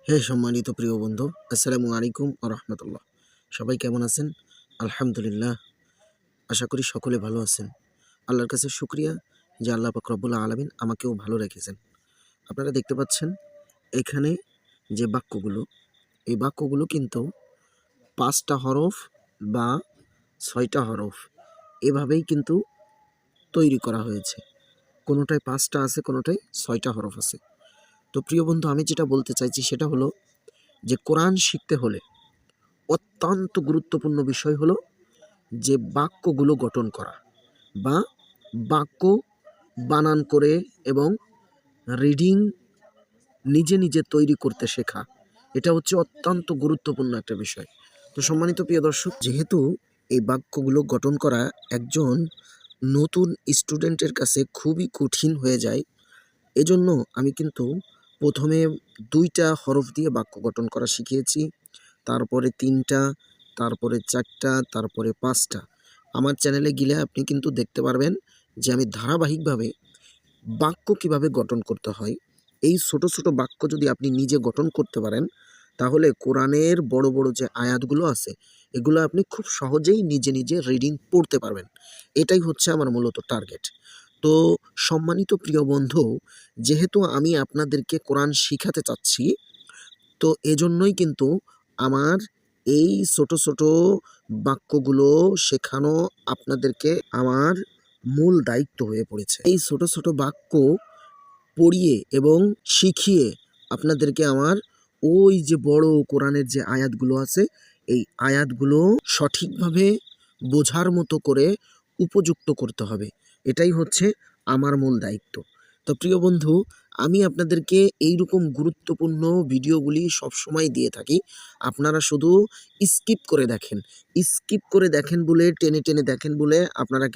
হে সম্মানিত প্রিয় বন্ধু, আসসালামু আলাইকুম ওয়া রাহমাতুল্লাহ। সবাই কেমন আছেন? আলহামদুলিল্লাহ। আশা করি সকলে ভালো আছেন। আল্লাহর কাছে শুকরিয়া যে আল্লাহ পাক রব্বুল আলামিন আমাকেও ভালো রেখেছেন। আপনারা দেখতে পাচ্ছেন এখানে যে বাক্যগুলো, এই বাক্যগুলো কিন্তু ৫ টা হরফ বা ৬ টা হরফ এভাবেই কিন্তু তৈরি করা হয়েছে। কোনোটায় ৫ টা আছে, কোনোটায় ৬ টা হরফ আছে। তো প্রিয় বন্ধু, আমি যেটা বলতে চাইছি সেটা হলো যে কোরআন শিখতে হলে অত্যন্ত গুরুত্বপূর্ণ বিষয় হলো যে বাক্যগুলো গঠন করা বা বাক্য বানান করে এবং রিডিং নিজে নিজে তৈরি করতে শেখা। এটা হচ্ছে অত্যন্ত গুরুত্বপূর্ণ একটা বিষয়। তো সম্মানিত প্রিয় দর্শক, যেহেতু এই বাক্যগুলো গঠন করা একজন নতুন স্টুডেন্টের কাছে খুবই কঠিন হয়ে যায়, এজন্য আমি কিন্তু প্রথমে ২টা হরফ দিয়ে বাক্য গঠন করা শিখিয়েছি, তারপরে ৩টা, তারপরে ৪টা, তারপরে ৫টা। আমার চ্যানেলে গেলে আপনি কিন্তু দেখতে পারবেন যে আমি ধারাবাহিকভাবে বাক্য কিভাবে গঠন করতে হয়, এই ছোট ছোট বাক্য যদি আপনি নিজে গঠন করতে পারেন, তাহলে কোরআনের বড় বড় যে আয়াতগুলো আছে, এগুলো আপনি খুব সহজেই নিজে নিজে রিডিং পড়তে পারবেন। এটাই হচ্ছে আমার মূলত টার্গেট। তো সম্মানিত প্রিয় বন্ধু, যেহেতু আমি আপনাদেরকে কোরআন শিখাতে চাচ্ছি, তো এজন্যই কিন্তু আমার এই ছোট ছোট বাক্যগুলো শেখানো আপনাদেরকে আমার মূল দায়িত্ব হয়ে পড়েছে। এই ছোট ছোট বাক্য পড়িয়ে এবং শিখিয়ে আপনাদেরকে আমার ওই যে বড় কোরআনের যে আয়াতগুলো আছে, এই আয়াতগুলো সঠিকভাবে বোঝার মতো করে উপযুক্ত করতে হবে। এটাই হচ্ছে আমার মূল দায়িত্ব। তো প্রিয় বন্ধু, আমি আপনাদেরকে এইরকম গুরুত্বপূর্ণ ভিডিওগুলি সবসময় দিয়ে থাকি। আপনারা শুধু স্কিপ করে দেখেন। স্কিপ করে দেখেন বলে, টেনে টেনে দেখেন বলে আপনারা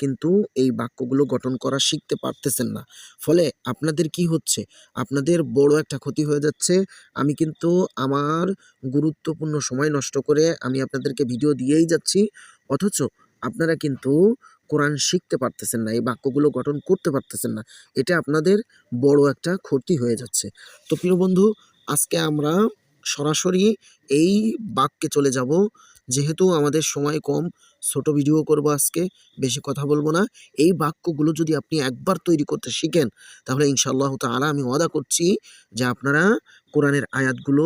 কিন্তু এই বাক্যগুলো গঠন করা শিখতে পারতেছেন না। ফলে আপনাদের কি হচ্ছে? আপনাদের বড় একটা ক্ষতি হয়ে যাচ্ছে। আমি কিন্তু আমার গুরুত্বপূর্ণ সময় নষ্ট করে আমি আপনাদেরকে ভিডিও দিয়েই যাচ্ছি। অথচ আপনারা কিন্তু কোরআন শিখতে পারতেছেন না। এই বাক্যগুলো গঠন করতে পারতেছেন না। এটা আপনাদের বড় একটা ক্ষতি হয়ে যাচ্ছে। তো প্রিয় বন্ধু, আজকে আমরা সরাসরি এই বাক্যে চলে যাব। যেহেতু আমাদের সময় কম, ছোট ভিডিও করব আজকে, বেশি কথা বলবো না। এই বাক্যগুলো যদি আপনি একবার তৈরি করতে শিখেন, তাহলে ইনশাআল্লাহু তাআলা আমি ওয়াদা করছি যে আপনারা কোরআনের আয়াতগুলো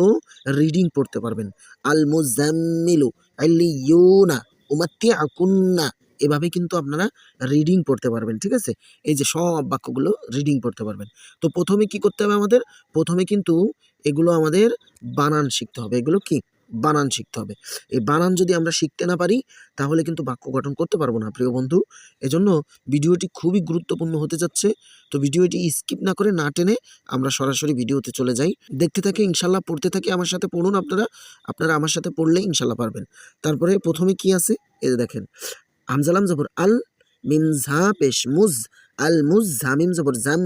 রিডিং পড়তে পারবেন। আল মুজাম্মিলু আল্লিয়ুনা উমাত্তিআকুন্না, এভাবে কিন্তু আপনারা রিডিং পড়তে পারবেন। ঠিক আছে? এই যে সব বাক্যগুলো রিডিং পড়তে পারবেন। তো প্রথমে কি করতে হবে আমাদের? প্রথমে কিন্তু এগুলো আমাদের বানান শিখতে হবে। এগুলো কি? বানান শিখতে হবে। এই বানান যদি আমরা শিখতে না পারি, তাহলে কিন্তু বাক্য গঠন করতে পারবো না প্রিয় বন্ধু। এজন্য ভিডিওটি খুবই গুরুত্বপূর্ণ হতে যাচ্ছে। তো ভিডিওটি স্কিপ না করে, না টেনে আমরা সরাসরি ভিডিওতে চলে যাই। দেখতে থাকি, ইনশাআল্লাহ পড়তে থাকি, আমার সাথে পড়ুন আপনারা। আপনারা আমার সাথে পড়লে ইনশাআল্লাহ পারবেন। তারপরে প্রথমে কি আছে? এই যে দেখেন, হামজা লাম জবর আল, মিম ঝা পেশ মুজ, আল মুজ, ঝা মিম জবর জাম,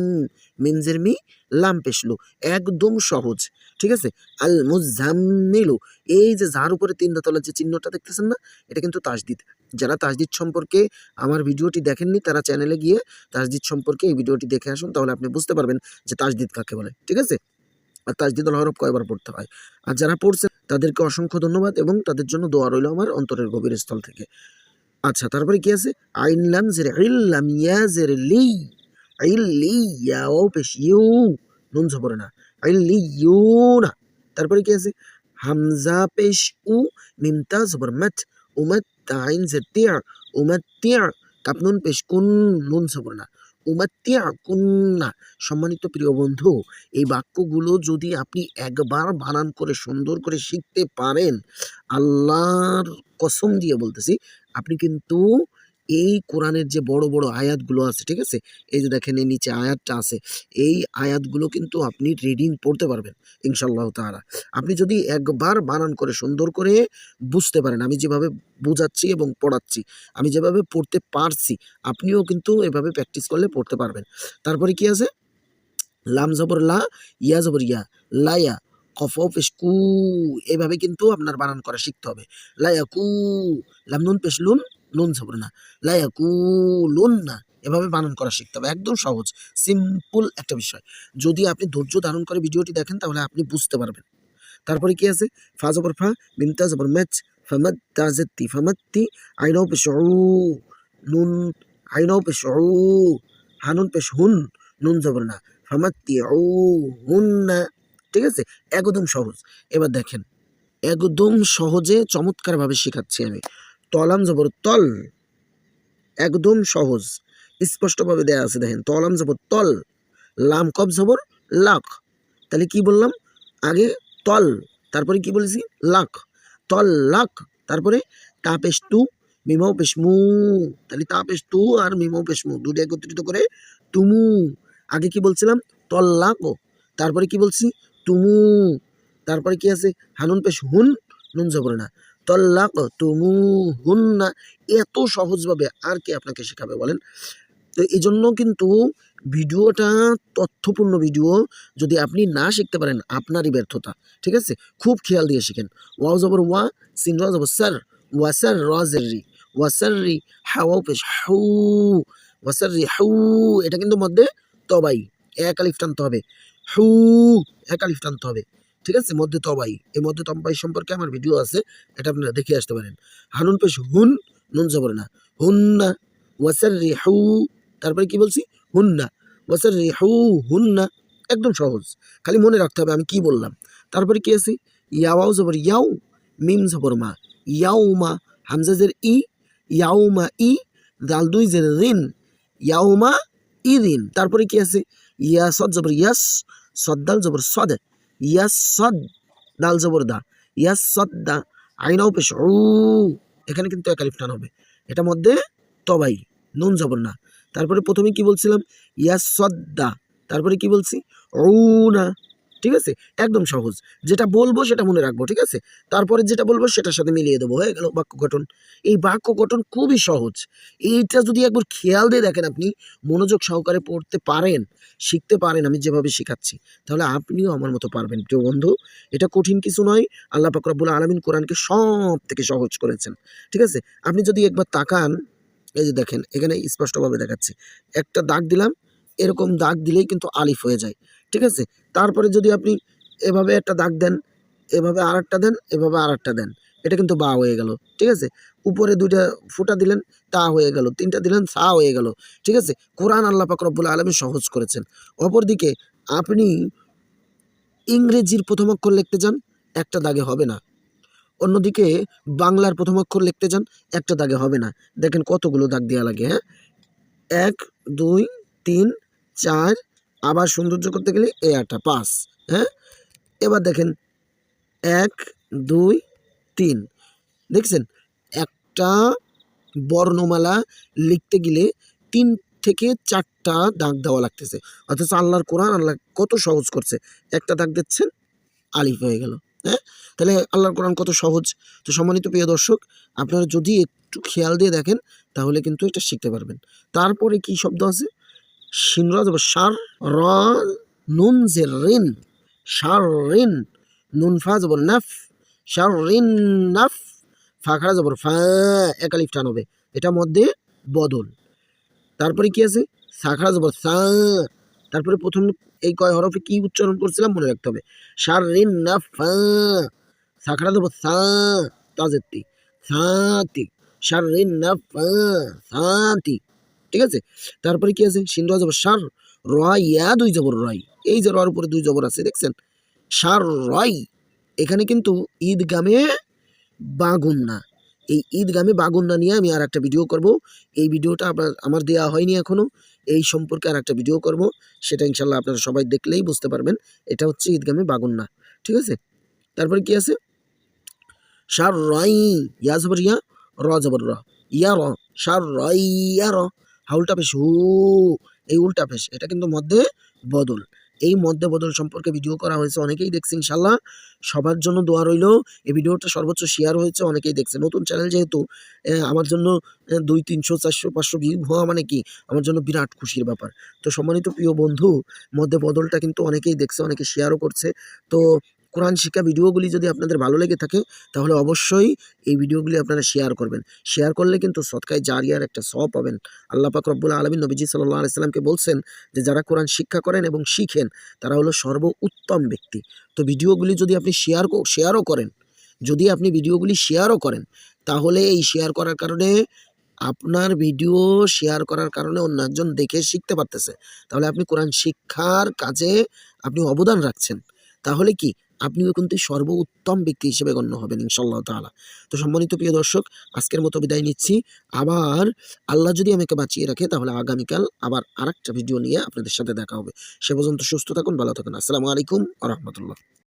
মিম জের মি, লাম পেশ লু। একদম সহজ। ঠিক আছে? আল মুজাম্মিলু, এই যে যার উপরে ৩ দোতলার যে চিহ্নটা দেখতেছেন না? এটা কিন্তু তাসদিদ। যারা তাসদিদ সম্পর্কে আমার ভিডিওটি দেখেননি, তারা চ্যানেলে গিয়ে তাসদিদ সম্পর্কে এই ভিডিওটি দেখে আসুন, তাহলে আপনি বুঝতে পারবেন যে তাসদিদ কাকে বলে। ঠিক আছে? আর তাসদিদুল হরফ কয়বার পড়তে হয়। আর যারা পড়ছেন তাদেরকে অসংখ্য ধন্যবাদ এবং তাদের জন্য দোয়া রইল আমার অন্তরের গভীর স্থল থেকে। আচ্ছা, তারপরে কি আছে? আইন লাম জের ইল, লাম ইয়া জের লি, ইল লি, ইয়া ও পেশ ইউ, নুন জবর না, ইল লি ইউনা। তারপরে কি আছে? হামজা পেশ উ, মিম তা জবর মাত, উমাত, তা আইন জের তিয়া, উমাত্তিয়া, কাপ নুন পেশ কুন, নুন জবর না, উমাত্তিয়া কুন্না। সম্মানিত প্রিয় বন্ধু, এই বাক্যগুলো যদি আপনি একবার বানান করে সুন্দর করে শিখতে পারেন, আল্লাহর কসম দিয়ে বলতেছি, আপনি কিন্তু এই কোরআনের যে বড় বড় আয়াতগুলো আছে, ঠিক আছে? এই যে দেখেন, এই নিচে আয়াতটা আছে, এই আয়াতগুলো কিন্তু আপনি রিডিং পড়তে পারবেন ইনশাআল্লাহু তাআলা। আপনি যদি একবার বানান করে সুন্দর করে বুঝতে পারেন, আমি যেভাবে বুঝাচ্ছি এবং পড়াচ্ছি, আমি যেভাবে পড়তে পারছি, আপনিও কিন্তু এভাবে প্র্যাকটিস করলে পড়তে পারবেন। তারপরে কি আছে? লাম জবর লা, ইয়া জবর ইয়া, লায়া, কফ পেশ কু, এভাবে কিন্তু আপনার বানান করা শিখতে হবে। লায়াকু, লাম নুন পেশ লুন, নুন জবর না, লা ইয়াকুলুন্না, এভাবে বানান করা শিখতে হবে। একদম সহজ, সিম্পল একটা বিষয়। যদি আপনি ধৈর্য ধারণ করে ভিডিওটি দেখেন তাহলে আপনি বুঝতে পারবেন। তারপরে কি আছে? ফা জবর ফা, মিম তা জবর মেচ, ফামাত্তাযাতি, ফামাত্তি, আইনাও পেশ উ, নুন, আইনাও পেশ উ, হানুন পেশ হুন, নুন জবর না, ফামাত্তিউ হুন্না। ঠিক আছে? একদম সহজ। এবার দেখেন, একদম সহজে চমৎকারভাবে শেখাচ্ছি আমি। তলাম জবর তল, একদম সহজ, স্পষ্টভাবে দেয়া আছে দেখেন। তলাম জবর তল, লাম কব জবর লাক। তাহলে কি বললাম? আগে তল, তারপরে কি বলেছি? লাক, তল লাক, তারপরে তা পেশ তু, মিমাও পেশ মু। তাহলে তা পেশ তু আর মিমাও পেশ মু দুটো একত্রিত করে তুমু। আগে কি বলছিলাম? তল লাক, তারপরে কি বলছি? তুমু। তারপরে কি আছে? হানুন পেশ হুন, নুন জবর না, তল্লাক তুমু হুন না। এত সহজভাবে আর কি আপনাকে শেখাবে বলেন? তো এই জন্য কিন্তু ভিডিওটা তথ্যপূর্ণ ভিডিও, যদি আপনি না শিখতে পারেন আপনারই ব্যর্থতা। ঠিক আছে? খুব খেয়াল দিয়ে শিখেন। ওয়াও জবর ওয়া, সিন র জবর সার, ওয়াসার র জের রি, ওয়াসার রি, হাওয়াও পেশ হাউ, ওয়াসার রি হাউ। এটা কিন্তু মধ্যে তবাই, এক আলিফ টানতে হবে। হু, এক আলিফ টানতে হবে। ঠিক আছে? মধ্যে তবাই, এই মধ্যে তবাই সম্পর্কে আমার ভিডিও আছে, এটা আপনারা দেখে আসতে পারেন। হানুন পেশ হুন, নুন জবর না, হুন্না, ওয়াসার রি হু, তারপরে কি বলছি? হুন্না, ওয়াসার রি হু হুন্না। একদম সহজ, খালি মনে রাখতে হবে আমি কি বললাম। তারপরে কি আছে? ইয়াওয়াও জবর ইয়াও, মিম জবর মা, ইয়াও মা, হামজা জের ই, ইয়াও মা ই, দাল দুই জের রিন, ইয়াও মা ইদিন। তারপরে কি আছে? ইয়া সদ জবর ইয়াস, সদ্দাল জবর সদ, ইয়াস সদ, দাল জবর দা, ইয়াস সদ দা, আইনাও পেশ উ। এখানে কিন্তু এক আলিফ টান হবে, এটা মধ্যে তবাই, নুন জবর না। তারপরে প্রথমে কি বলছিলাম? ইয়াস সদ্দা, তারপরে কি বলছি? না। ঠিক আছে? একদম সহজ, যেটা বলবো সেটা মনে রাখবো। ঠিক আছে? তারপরে যেটা বলবো সেটার সাথে মিলিয়ে দেবো, হয়ে গেল বাক্য গঠন। এই বাক্য গঠন খুবই সহজ। এইটা যদি একবার খেয়াল দিয়ে দেখেন, আপনি মনোযোগ সহকারে পড়তে পারেন, শিখতে পারেন আমি যেভাবে শেখাচ্ছি, তাহলে আপনিও আমার মতো পারবেন। প্রিয় বন্ধু, এটা কঠিন কিছু নয়। আল্লাহ পাক রব্বুল আলামিন কোরআনকে সব থেকে সহজ করেছেন। ঠিক আছে? আপনি যদি একবার তাকান, এই যে দেখেন এখানে স্পষ্টভাবে দেখাচ্ছি, একটা দাগ দিলাম, এরকম দাগ দিলেই কিন্তু আলিফ হয়ে যায়। ঠিক আছে? তারপরে যদি আপনি এভাবে একটা দাগ দেন, এভাবে আরেকটা দেন, এভাবে আরেকটা দেন, এটা কিন্তু বা হয়ে গেল। ঠিক আছে? উপরে দুইটা ফুটা দিলেন, তা হয়ে গেল, তিনটা দিলেন, সা হয়ে গেল। ঠিক আছে? কোরআন আল্লাহ পাক রব্বুল আলামিন সহজ করেছেন। অপরদিকে আপনি ইংরেজির প্রথম অক্ষর লিখতে যান, একটা দাগে হবে না। অন্যদিকে বাংলার প্রথম অক্ষর লিখতে যান, একটা দাগে হবে না। দেখেন কতগুলো দাগ দেওয়া লাগে। হ্যাঁ, ১, ২, ৩, ৪, আবার সৌন্দর্য করতে গেলে এই একটা ৫। হ্যাঁ, এবার দেখেন ১, ২, ৩, দেখছেন? একটা বর্ণমালা লিখতে গেলে ৩ থেকে ৪টা দাগ দেওয়া লাগতেছে। অথচ আল্লাহর কোরআন আল্লাহ কত সহজ করছে। একটা দাগ দিচ্ছেন, আলিফ হয়ে গেল। হ্যাঁ, তাহলে আল্লাহর কোরআন কত সহজ। তো সম্মানিত প্রিয় দর্শক, আপনারা যদি একটু খেয়াল দিয়ে দেখেন তাহলে কিন্তু এটা শিখতে পারবেন। তারপরে কি শব্দ আছে? শিন র জবর সার, র, নুন জের রিন, সার রিন, নুন ফা জবর নাফ, সার রিন নাফ, ফা খাড়া জবর ফা, এক আলিফ টান হবে, এটা মধ্যে বদল। তারপরে কি আছে? সা খাড়া জবর সা, তারপরে প্রথম এই কয় হরফে কি উচ্চারণ করছিলাম মনে রাখতে হবে। সার রিন নাফ ফা, সা খাড়া জবর সা, তাজেরটি সাতি, সার রিন নাফ ফা, সাতি। ঠিক আছে? তারপরে কি আছে? শিন র জবর সার, র ইয়া দুই জবর রয়, এই যে রর উপরে দুই জবর আছে দেখছেন? সার রয়। এখানে কিন্তু ঈদগামে বাগুন্না, এই ঈদগামে বাগুন্না নিয়ে আমি আর একটা ভিডিও করব। এই ভিডিওটা আমার দেওয়া হয়নি এখনো, এই সম্পর্কে আর একটা ভিডিও করব, সেটা ইনশাল্লাহ আপনারা সবাই দেখলেই বুঝতে পারবেন। এটা হচ্ছে ঈদগামে বাগুন্না। ঠিক আছে? তারপরে কি আছে? সার রয়, ইয়া জবর ইয়া, র জবর র, ইয়া র, সার রয় ইয়া র, হাউলটা পেশ হু, এই উল্টা পেশ, এটা কিন্তু মধ্যে বদল। এই মধ্যে বদল সম্পর্কে ভিডিও করা হয়েছে, অনেকেই দেখছে ইনশাল্লাহ। সবার জন্য দোয়া রইল। এই ভিডিওটা সর্বোচ্চ শেয়ার হয়েছে, অনেকেই দেখছে। নতুন চ্যানেল যেহেতু আমার জন্য 200, 300, 400, 500 ভিউ হওয়া মানে কি আমার জন্য বিরাট খুশির ব্যাপার। তো সম্মানিত প্রিয় বন্ধু, মধ্যে বদলটা কিন্তু অনেকেই দেখছে, অনেকে শেয়ারও করছে। তো কোরআন শিক্ষা ভিডিওগুলি যদি আপনাদের ভালো লেগে থাকে তাহলে অবশ্যই এই ভিডিওগুলি আপনারা শেয়ার করবেন। শেয়ার করলে কিন্তু সদকায়ে জারিয়ার একটা সওয়াব পাবেন। আল্লাহ পাক রব্বুল আলামিন নবীজি সাল্লাল্লাহু আলাইহি সাল্লামকে বলছেন যে যারা কোরআন শিক্ষা করেন এবং শিখেন তারা হলো সর্বোত্তম ব্যক্তি। তো ভিডিওগুলি যদি আপনি শেয়ারও করেন, যদি আপনি ভিডিওগুলি শেয়ারও করেন, তাহলে এই শেয়ার করার কারণে আপনার ভিডিও শেয়ার করার কারণে অন্য একজন দেখে শিখতে পারতেছে। তাহলে আপনি কোরআন শিক্ষার কাজে আপনি অবদান রাখছেন। তাহলে কি আপনিও কিন্তু সর্বোত্তম ব্যক্তি হিসেবে গণ্য হবেন ইনশাআল্লাহ তাআলা। তো সম্মানিত প্রিয় দর্শক, আজকের মতো বিদায় নিচ্ছি। আবার আল্লাহ যদি আমাকে বাঁচিয়ে রাখে তাহলে আগামীকাল আবার আরেকটা ভিডিও নিয়ে আপনাদের সাথে দেখা হবে। সে পর্যন্ত সুস্থ থাকুন, ভালো থাকুন। আসসালামু আলাইকুম ওয়া রাহমাতুল্লাহ।